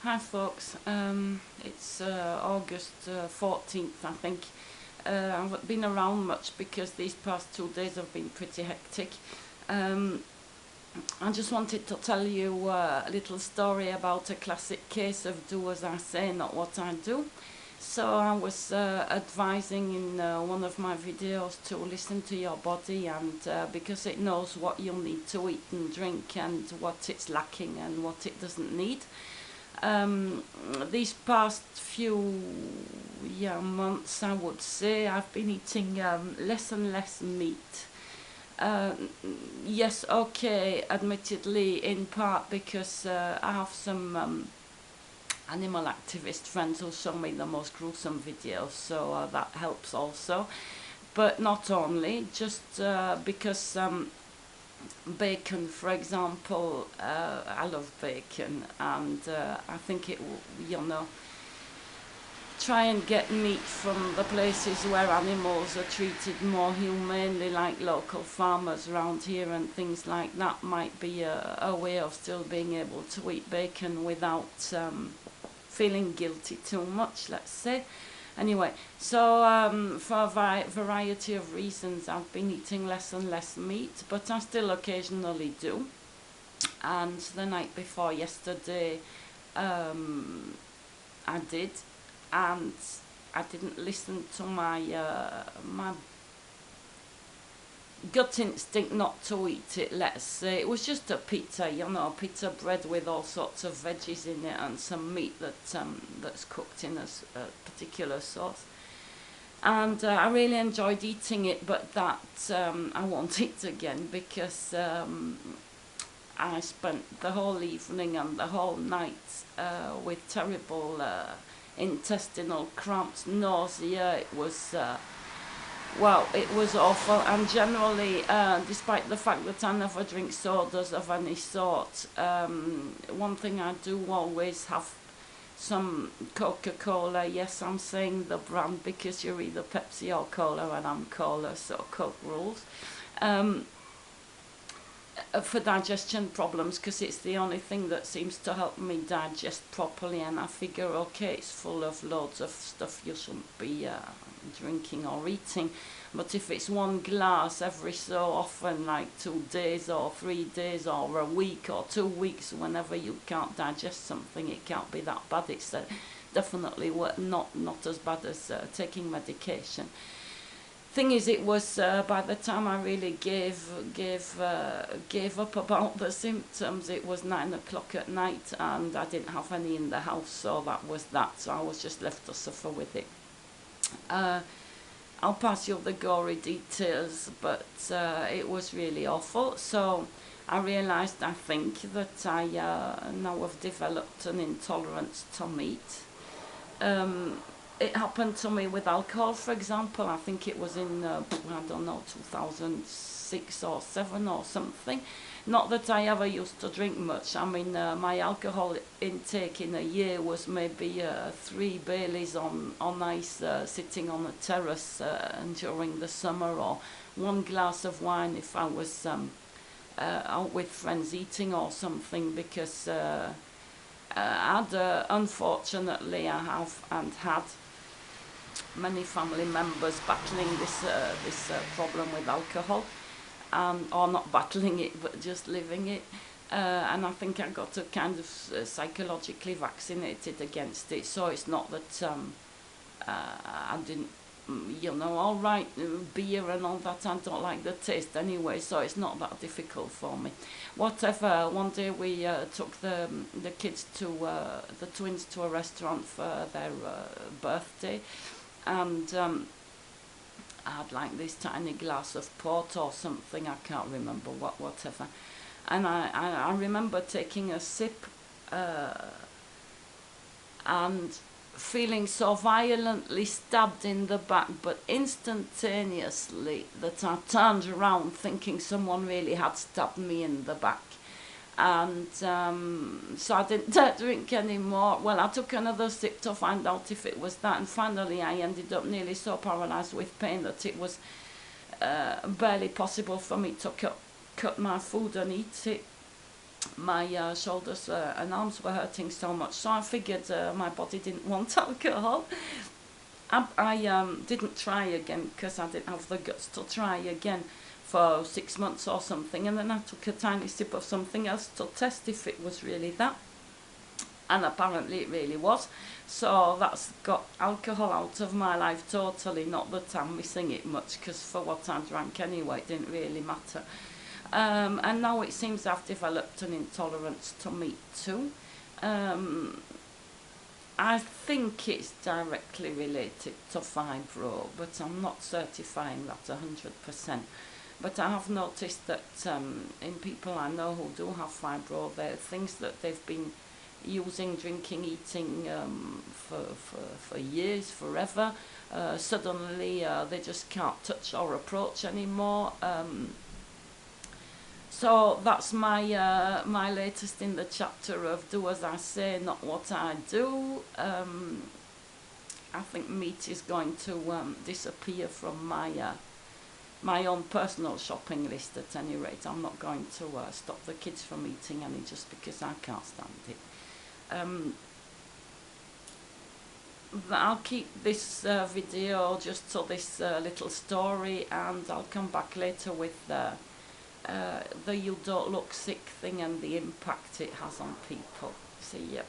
Hi folks, it's August 14th I think. I haven't been around much because these past 2 days have been pretty hectic. Um, I just wanted to tell you a little story about a classic case of do as I say, not what I do. So I was advising in one of my videos to listen to your body, and because it knows what you need to eat and drink and what it's lacking and what it doesn't need. Um, these past few months, I would say, I've been eating less and less meat. Uh, yes, okay, admittedly, in part because I have some animal activist friends who show me the most gruesome videos, so that helps also. But not only, just because bacon, for example, I love bacon, and I think try and get meat from the places where animals are treated more humanely, like local farmers around here and things like that, might be a way of still being able to eat bacon without feeling guilty too much, let's say. Anyway, so for a variety of reasons, I've been eating less and less meat, but I still occasionally do. And the night before yesterday, I did, and I didn't listen to my gut instinct not to eat it, let's say. It was just a pizza, pizza bread with all sorts of veggies in it and some meat that's cooked in a particular sauce. And I really enjoyed eating it, but that I won't eat again because I spent the whole evening and the whole night with terrible intestinal cramps, nausea. It was awful, and generally, despite the fact that I never drink sodas of any sort, one thing I do always have some Coca-Cola. Yes, I'm saying the brand because you're either Pepsi or Cola, and I'm Cola, so Coke rules. Um, for digestion problems, because it's the only thing that seems to help me digest properly, and I figure, okay, it's full of loads of stuff you shouldn't be drinking or eating, but if it's one glass every so often, like 2 days or 3 days or a week or 2 weeks, whenever you can't digest something, it can't be that bad. It's definitely not as bad as taking medication. Thing is, it was by the time I really gave up about the symptoms, it was 9 o'clock at night, and I didn't have any in the house, so that was that. So I was just left to suffer with it. I'll pass you the gory details, but it was really awful. So I realised, I think, that I now have developed an intolerance to meat. It happened to me with alcohol, for example. I think it was in, I don't know, 2006 or 7 or something. Not that I ever used to drink much. I mean, my alcohol intake in a year was maybe 3 Baileys on ice sitting on a terrace during the summer, or 1 glass of wine if I was out with friends eating or something, because unfortunately, I have and had many family members battling this problem with alcohol, or not battling it, but just living it. And I think I got kind of psychologically vaccinated against it. So it's not that I didn't, all right, beer and all that, I don't like the taste anyway, so it's not that difficult for me. Whatever, one day we took the kids the twins to a restaurant for their birthday, and I had like this tiny glass of port or something, I can't remember whatever. And I remember taking a sip and feeling so violently stabbed in the back, but instantaneously, that I turned around thinking someone really had stabbed me in the back. And so I didn't drink anymore. Well, I took another sip to find out if it was that, and finally I ended up nearly so paralyzed with pain that it was barely possible for me to cut my food and eat it. my shoulders and arms were hurting so much, so I figured my body didn't want alcohol. I didn't try again because I didn't have the guts to try again for 6 months or something, and then I took a tiny sip of something else to test if it was really that, and apparently it really was. So that's got alcohol out of my life totally. Not that I'm missing it much, because for what I drank anyway, it didn't really matter. And now it seems I've developed an intolerance to meat too. I think it's directly related to fibro, but I'm not certifying that 100%. But I have noticed that in people I know who do have fibro, there are things that they've been using, drinking, eating for years, forever. Suddenly they just can't touch or approach anymore. So that's my my latest in the chapter of do as I say, not what I do. I think meat is going to disappear from my own personal shopping list at any rate. I'm not going to stop the kids from eating any just because I can't stand it. I'll keep this video just to this little story, and I'll come back later with the you don't look sick thing and the impact it has on people. See ya.